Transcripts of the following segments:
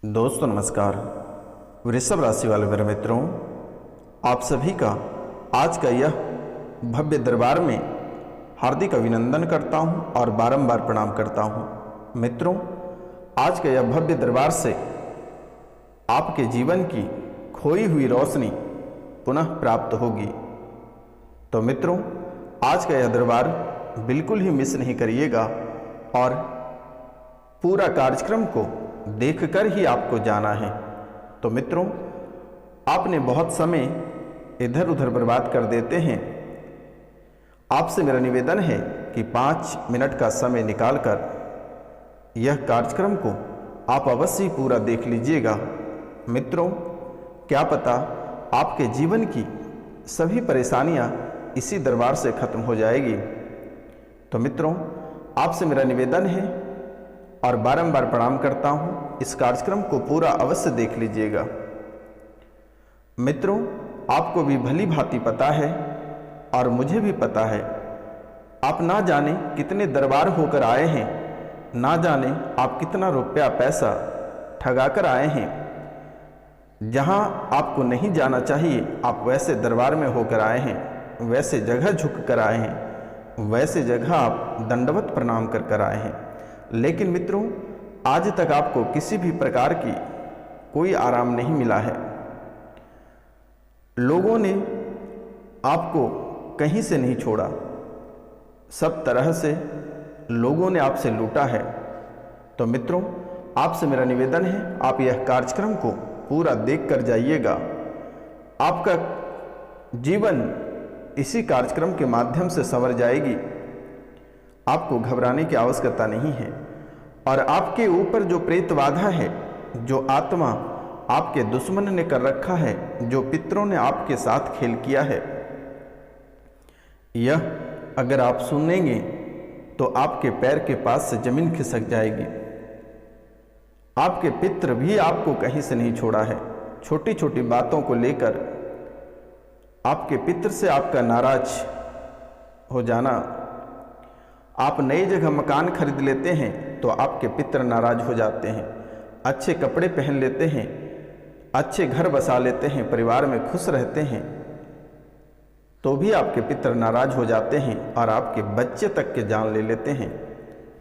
दोस्तों नमस्कार। वृषभ राशि वाले मेरे मित्रों, आप सभी का आज का यह भव्य दरबार में हार्दिक अभिनंदन करता हूं और बारंबार प्रणाम करता हूं। मित्रों, आज का यह भव्य दरबार से आपके जीवन की खोई हुई रोशनी पुनः प्राप्त होगी। तो मित्रों, आज का यह दरबार बिल्कुल ही मिस नहीं करिएगा और पूरा कार्यक्रम को देखकर ही आपको जाना है। तो मित्रों, आपने बहुत समय इधर उधर बर्बाद कर देते हैं। आपसे मेरा निवेदन है कि 5 मिनट का समय निकालकर यह कार्यक्रम को आप अवश्य ही पूरा देख लीजिएगा। मित्रों, क्या पता आपके जीवन की सभी परेशानियां इसी दरबार से खत्म हो जाएगी। तो मित्रों, आपसे मेरा निवेदन है और बारंबार प्रणाम करता हूं, इस कार्यक्रम को पूरा अवश्य देख लीजिएगा। मित्रों, आपको भी भली भांति पता है और मुझे भी पता है, आप ना जाने कितने दरबार होकर आए हैं, ना जाने आप कितना रुपया पैसा ठगा कर आए हैं। जहां आपको नहीं जाना चाहिए आप वैसे दरबार में होकर आए हैं, वैसे जगह झुक कर आए हैं, वैसे जगह आप दंडवत प्रणाम कर आए हैं। लेकिन मित्रों, आज तक आपको किसी भी प्रकार की कोई आराम नहीं मिला है। लोगों ने आपको कहीं से नहीं छोड़ा, सब तरह से लोगों ने आपसे लूटा है। तो मित्रों, आपसे मेरा निवेदन है, आप यह कार्यक्रम को पूरा देख कर जाइएगा। आपका जीवन इसी कार्यक्रम के माध्यम से संवर जाएगी। आपको घबराने की आवश्यकता नहीं है और आपके ऊपर जो प्रेत बाधा है, जो आत्मा आपके दुश्मन ने कर रखा है, जो पितरों ने आपके साथ खेल किया है, यह अगर आप सुनेंगे तो आपके पैर के पास से जमीन खिसक जाएगी। आपके पितर भी आपको कहीं से नहीं छोड़ा है। छोटी छोटी बातों को लेकर आपके पितर से आपका नाराज हो जाना, आप नई जगह मकान खरीद लेते हैं तो आपके पितर नाराज हो जाते हैं। अच्छे कपड़े पहन लेते हैं, अच्छे घर बसा लेते हैं, परिवार में खुश रहते हैं, तो भी आपके पितर नाराज हो जाते हैं और आपके बच्चे तक के जान ले लेते हैं।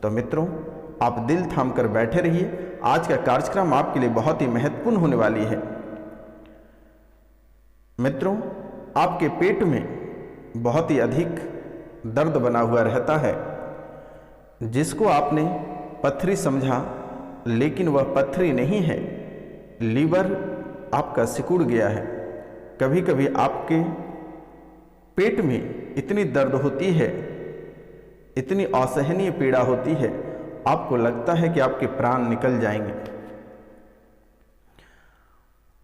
तो मित्रों, आप दिल थाम कर बैठे रहिए। आज का कार्यक्रम आपके लिए बहुत ही महत्वपूर्ण होने वाली है। मित्रों, आपके पेट में बहुत ही अधिक दर्द बना हुआ रहता है, जिसको आपने पथरी समझा, लेकिन वह पथरी नहीं है, लीवर आपका सिकुड़ गया है। कभी कभी आपके पेट में इतनी दर्द होती है, इतनी असहनीय पीड़ा होती है, आपको लगता है कि आपके प्राण निकल जाएंगे।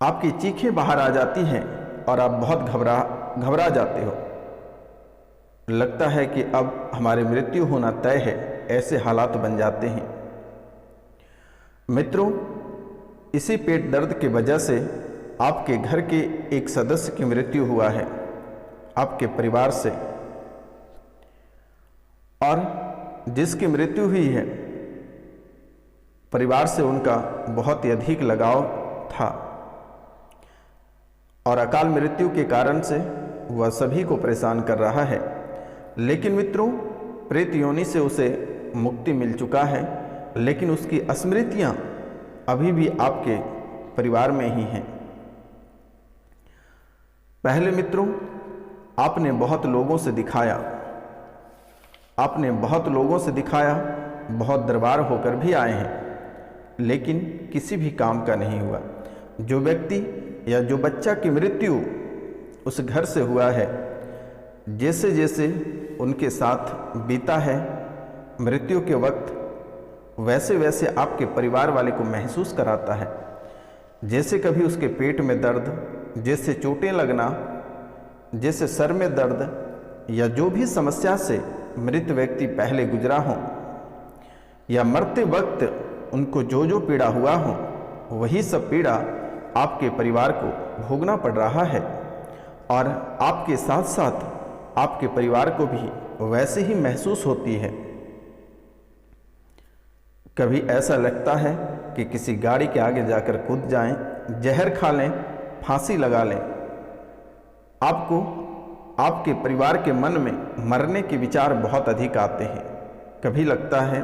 आपकी चीखें बाहर आ जाती हैं और आप बहुत घबरा जाते हो। लगता है कि अब हमारी मृत्यु होना तय है, ऐसे हालात बन जाते हैं। मित्रों, इसी पेट दर्द की वजह से आपके घर के एक सदस्य की मृत्यु हुआ है, आपके परिवार से, और जिसकी मृत्यु हुई है परिवार से उनका बहुत ही अधिक लगाव था और अकाल मृत्यु के कारण से वह सभी को परेशान कर रहा है। लेकिन मित्रों, प्रेत योनि से उसे मुक्ति मिल चुका है, लेकिन उसकी स्मृतियां अभी भी आपके परिवार में ही हैं। पहले मित्रों, आपने बहुत लोगों से दिखाया, बहुत दरबार होकर भी आए हैं, लेकिन किसी भी काम का नहीं हुआ। जो व्यक्ति या जो बच्चा की मृत्यु उस घर से हुआ है, जैसे जैसे उनके साथ बीता है मृत्यु के वक्त, वैसे वैसे आपके परिवार वाले को महसूस कराता है। जैसे कभी उसके पेट में दर्द, जैसे चोटें लगना, जैसे सर में दर्द, या जो भी समस्या से मृत व्यक्ति पहले गुजरा हो, या मरते वक्त उनको जो जो पीड़ा हुआ हो, वही सब पीड़ा आपके परिवार को भोगना पड़ रहा है और आपके साथ साथ आपके परिवार को भी वैसे ही महसूस होती है। कभी ऐसा लगता है कि किसी गाड़ी के आगे जाकर कूद जाएं, जहर खा लें, फांसी लगा लें। आपको आपके परिवार के मन में मरने के विचार बहुत अधिक आते हैं। कभी लगता है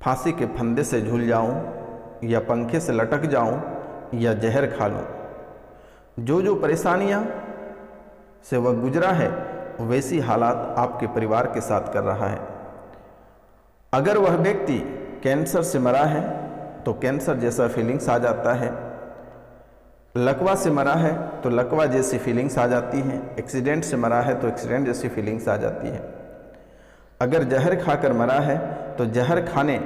फांसी के फंदे से झूल जाऊं या पंखे से लटक जाऊं या जहर खा लूं। जो परेशानियां से वह गुजरा है वैसी हालात आपके परिवार के साथ कर रहा है। अगर वह व्यक्ति कैंसर से मरा है तो कैंसर जैसा फीलिंग्स आ जाता है, लकवा से मरा है तो लकवा जैसी फीलिंग्स आ जाती हैं, एक्सीडेंट से मरा है तो एक्सीडेंट जैसी फीलिंग्स आ जाती है। अगर जहर खाकर मरा है तो जहर खाने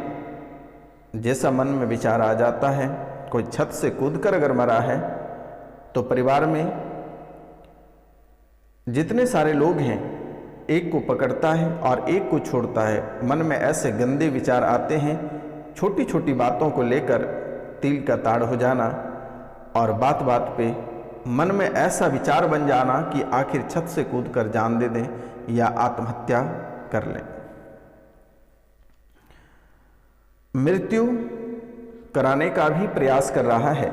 जैसा मन में विचार आ जाता है। कोई छत से कूदकर अगर मरा है तो परिवार में जितने सारे लोग हैं एक को पकड़ता है और एक को छोड़ता है। मन में ऐसे गंदे विचार आते हैं, छोटी छोटी बातों को लेकर तिल का ताड़ हो जाना और बात बात पे मन में ऐसा विचार बन जाना कि आखिर छत से कूदकर जान दे दें या आत्महत्या कर लें। मृत्यु कराने का भी प्रयास कर रहा है।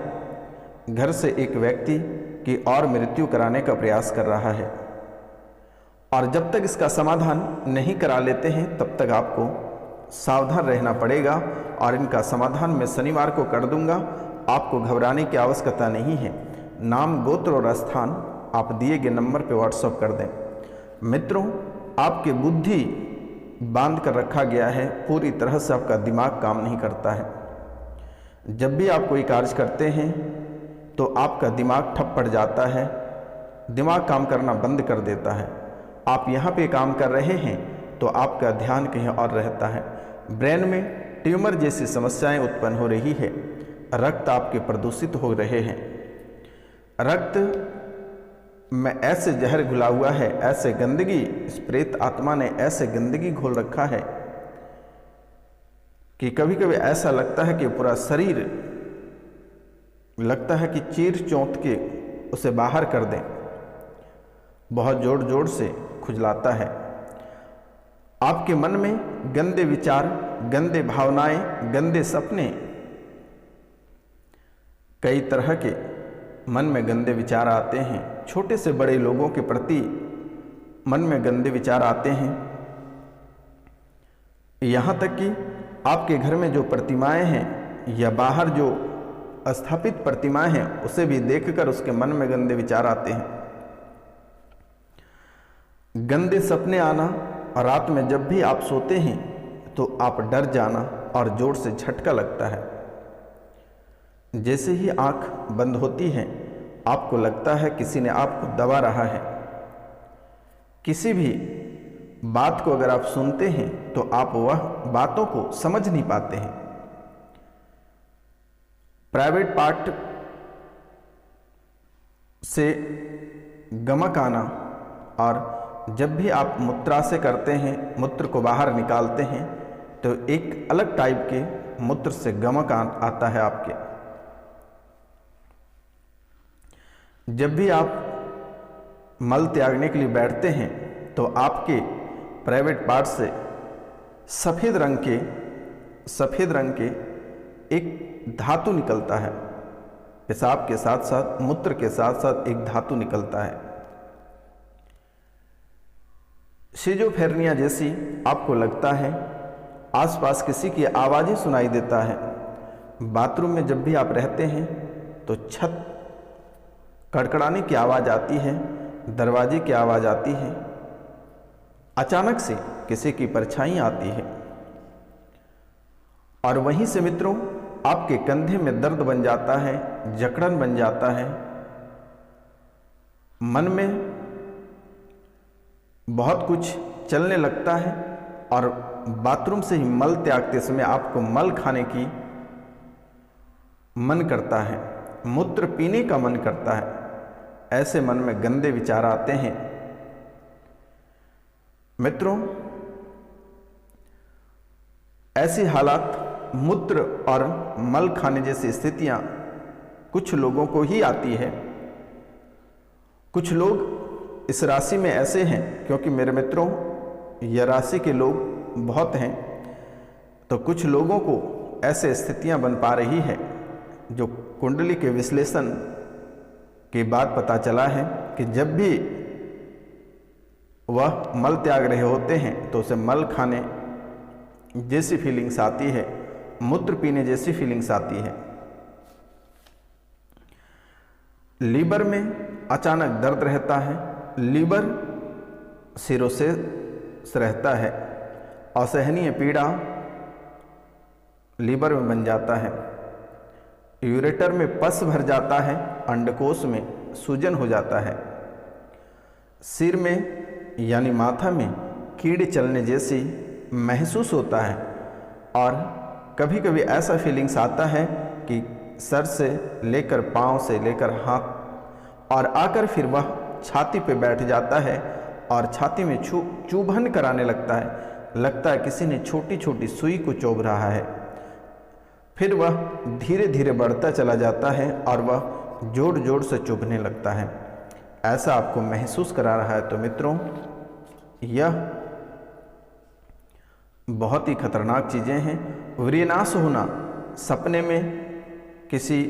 घर से एक व्यक्ति की और मृत्यु कराने का प्रयास कर रहा है और जब तक इसका समाधान नहीं करा लेते हैं तब तक आपको सावधान रहना पड़ेगा और इनका समाधान मैं शनिवार को कर दूंगा। आपको घबराने की आवश्यकता नहीं है। नाम, गोत्र और स्थान आप दिए गए नंबर पर व्हाट्सएप कर दें। मित्रों, आपकी बुद्धि बांध कर रखा गया है, पूरी तरह से आपका दिमाग काम नहीं करता है। जब भी आप कोई कार्य करते हैं तो आपका दिमाग ठप पड़ जाता है, दिमाग काम करना बंद कर देता है। आप यहाँ पे काम कर रहे हैं तो आपका ध्यान कहीं और रहता है। ब्रेन में ट्यूमर जैसी समस्याएं उत्पन्न हो रही है, रक्त आपके प्रदूषित हो रहे हैं, रक्त में ऐसे जहर घुला हुआ है, ऐसे गंदगी, इस प्रेत आत्मा ने ऐसे गंदगी घोल रखा है कि कभी कभी ऐसा लगता है कि पूरा शरीर लगता है कि चीर चौंध के उसे बाहर कर दें। बहुत जोर जोर से खुजलाता है। आपके मन में गंदे विचार, गंदे भावनाएं, गंदे सपने, कई तरह के मन में गंदे विचार आते हैं। छोटे से बड़े लोगों के प्रति मन में गंदे विचार आते हैं। यहाँ तक कि आपके घर में जो प्रतिमाएं हैं या बाहर जो स्थापित प्रतिमाएं हैं उसे भी देखकर उसके मन में गंदे विचार आते हैं। गंदे सपने आना और रात में जब भी आप सोते हैं तो आप डर जाना और जोर से झटका लगता है। जैसे ही आंख बंद होती है आपको लगता है किसी ने आपको दबा रहा है। किसी भी बात को अगर आप सुनते हैं तो आप वह बातों को समझ नहीं पाते हैं। प्राइवेट पार्ट से गमक आना, और जब भी आप मूत्राशय करते हैं, मूत्र को बाहर निकालते हैं तो एक अलग टाइप के मूत्र से गमक आता है आपके। जब भी आप मल त्यागने के लिए बैठते हैं तो आपके प्राइवेट पार्ट से सफ़ेद रंग के एक धातु निकलता है। पेशाब के साथ साथ, मूत्र के साथ साथ एक धातु निकलता है। शिजोफ्रेनिया जैसी आपको लगता है। आसपास किसी की आवाज़ें सुनाई देता है। बाथरूम में जब भी आप रहते हैं तो छत कड़कड़ाने की आवाज़ आती है, दरवाजे की आवाज़ आती है, अचानक से किसी की परछाई आती है। और वहीं से मित्रों आपके कंधे में दर्द बन जाता है, जकड़न बन जाता है, मन में बहुत कुछ चलने लगता है और बाथरूम से ही मल त्यागते समय आपको मल खाने की मन करता है, मूत्र पीने का मन करता है। ऐसे मन में गंदे विचार आते हैं। मित्रों, ऐसी हालात, मूत्र और मल खाने जैसी स्थितियां कुछ लोगों को ही आती है। कुछ लोग इस राशि में ऐसे हैं, क्योंकि मेरे मित्रों यह राशि के लोग बहुत हैं, तो कुछ लोगों को ऐसे स्थितियां बन पा रही है जो कुंडली के विश्लेषण के बाद पता चला है कि जब भी वह मल त्याग रहे होते हैं तो उसे मल खाने जैसी फीलिंग्स आती है, मूत्र पीने जैसी फीलिंग्स आती है। लीवर में अचानक दर्द रहता है, लीवर सिरोसिस रहता है, असहनीय पीड़ा लीवर में बन जाता है, यूरेटर में पस भर जाता है, अंडकोश में सूजन हो जाता है, सिर में यानी माथा में कीड़े चलने जैसी महसूस होता है और कभी कभी ऐसा फीलिंग्स आता है कि सर से लेकर पाँव से लेकर हाथ और आकर फिर वह छाती पे बैठ जाता है और छाती में चुभन कराने लगता है किसी ने छोटी छोटी सुई को चुभ रहा है। फिर वह धीरे धीरे बढ़ता चला जाता है और वह जोर जोर से चुभने लगता है। ऐसा आपको महसूस करा रहा है तो मित्रों, यह बहुत ही खतरनाक चीज़ें हैं। वीर्यनाश होना, सपने में किसी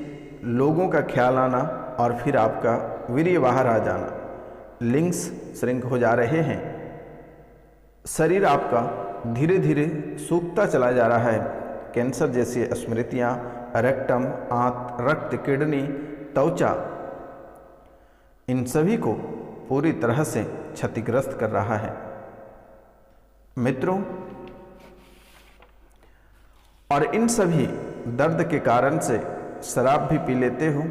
लोगों का ख्याल आना और फिर आपका वीर्य बाहर आ जाना, लिंग्स श्रिंक हो जा रहे हैं, शरीर आपका धीरे धीरे सूखता चला जा रहा है, कैंसर जैसी स्मृतियाँ, रेक्टम, आंत, रक्त, किडनी, त्वचा, इन सभी को पूरी तरह से क्षतिग्रस्त कर रहा है। मित्रों, और इन सभी दर्द के कारण से शराब भी पी लेते हो,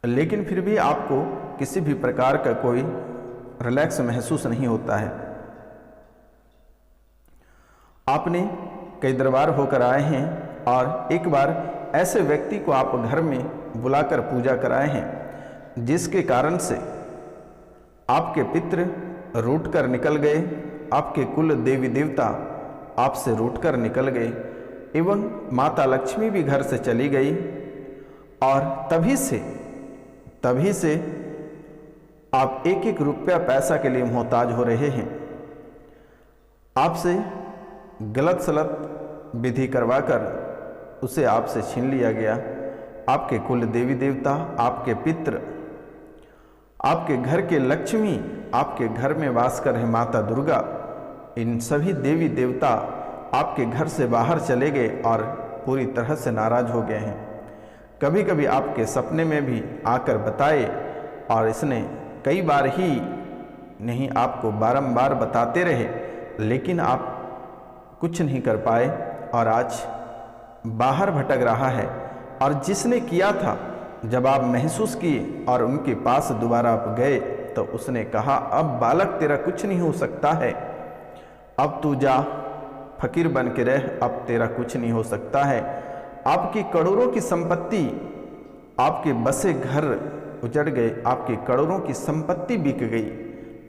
लेकिन फिर भी आपको किसी भी प्रकार का कोई रिलैक्स महसूस नहीं होता है। आपने कई दरबार होकर आए हैं और एक बार ऐसे व्यक्ति को आप घर में बुलाकर पूजा कराए हैं जिसके कारण से आपके पितृ रूठ कर निकल गए, आपके कुल देवी देवता आपसे रूठ कर निकल गए एवं माता लक्ष्मी भी घर से चली गई और तभी से आप एक एक रुपया पैसा के लिए मोहताज हो रहे हैं। आपसे गलत सलत विधि करवाकर उसे आपसे छीन लिया गया। आपके कुल देवी देवता, आपके पितृ, आपके घर के लक्ष्मी, आपके घर में वास कर रहे माता दुर्गा, इन सभी देवी देवता आपके घर से बाहर चले गए और पूरी तरह से नाराज हो गए हैं। कभी कभी आपके सपने में भी आकर बताए और इसने कई बार ही नहीं, आपको बारंबार बताते रहे, लेकिन आप कुछ नहीं कर पाए और आज बाहर भटक रहा है। और जिसने किया था, जब आप महसूस किए और उनके पास दोबारा आप गए तो उसने कहा, अब बालक तेरा कुछ नहीं हो सकता है, अब तू जा फकीर बन के रह, अब तेरा कुछ नहीं हो सकता है। आपकी करोड़ों की संपत्ति, आपके बसे घर उजड़ गए, आपकी करोड़ों की संपत्ति बिक गई।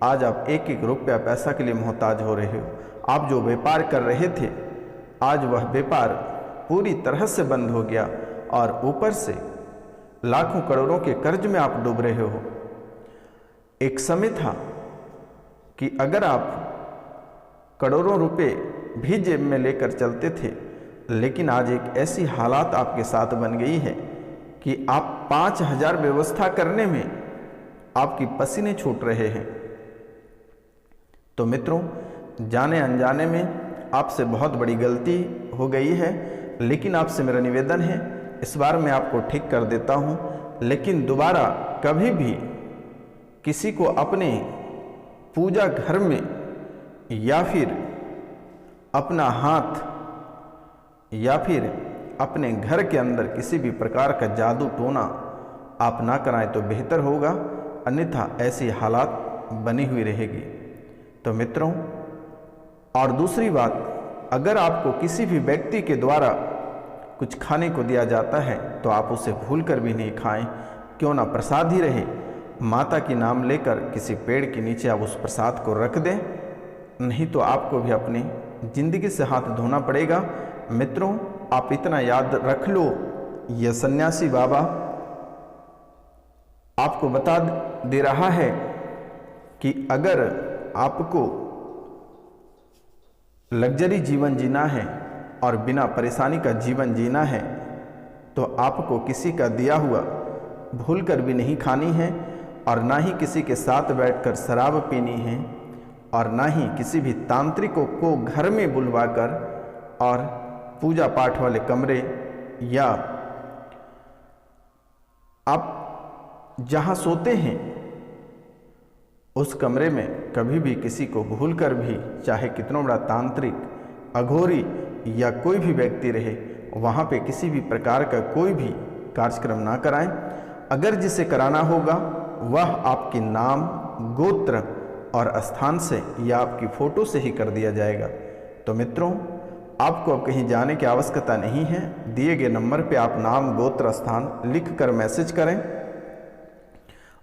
आज आप एक एक रुपया पैसा के लिए मोहताज हो रहे हो। आप जो व्यापार कर रहे थे, आज वह व्यापार पूरी तरह से बंद हो गया और ऊपर से लाखों करोड़ों के कर्ज में आप डूब रहे हो। एक समय था कि अगर आप करोड़ों रुपए भी जेब में लेकर चलते थे, लेकिन आज एक ऐसी हालात आपके साथ बन गई है कि आप 5,000 व्यवस्था करने में आपकी पसीने छूट रहे हैं। तो मित्रों, जाने अनजाने में आपसे बहुत बड़ी गलती हो गई है, लेकिन आपसे मेरा निवेदन है, इस बार मैं आपको ठीक कर देता हूं, लेकिन दोबारा कभी भी किसी को अपने पूजा घर में या फिर अपना हाथ या फिर अपने घर के अंदर किसी भी प्रकार का जादू टोना आप ना कराएं तो बेहतर होगा, अन्यथा ऐसी हालात बनी हुई रहेगी। तो मित्रों, और दूसरी बात, अगर आपको किसी भी व्यक्ति के द्वारा कुछ खाने को दिया जाता है तो आप उसे भूल कर भी नहीं खाएं, क्यों ना प्रसाद ही रहे। माता की नाम लेकर किसी पेड़ के नीचे आप उस प्रसाद को रख दें, नहीं तो आपको भी अपनी जिंदगी से हाथ धोना पड़ेगा। मित्रों, आप इतना याद रख लो, यह सन्यासी बाबा आपको बता दे रहा है कि अगर आपको लग्जरी जीवन जीना है और बिना परेशानी का जीवन जीना है तो आपको किसी का दिया हुआ भूल कर भी नहीं खानी है, और ना ही किसी के साथ बैठकर शराब पीनी है, और ना ही किसी भी तांत्रिकों को घर में बुलवाकर और पूजा पाठ वाले कमरे या आप जहाँ सोते हैं उस कमरे में कभी भी किसी को भूल कर भी, चाहे कितना बड़ा तांत्रिक, अघोरी या कोई भी व्यक्ति रहे, वहाँ पे किसी भी प्रकार का कोई भी कार्यक्रम ना कराएं। अगर जिसे कराना होगा वह आपके नाम, गोत्र और स्थान से या आपकी फ़ोटो से ही कर दिया जाएगा। तो मित्रों, आपको अब कहीं जाने की आवश्यकता नहीं है। दिए गए नंबर पे आप नाम, गोत्र, स्थान लिख कर मैसेज करें।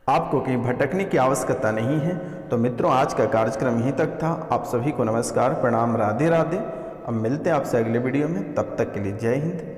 आपको कहीं भटकने की आवश्यकता नहीं है। तो मित्रों, आज का कार्यक्रम यहीं तक था। आप सभी को नमस्कार, प्रणाम, राधे राधे। अब मिलते हैं आपसे अगले वीडियो में। तब तक के लिए जय हिंद।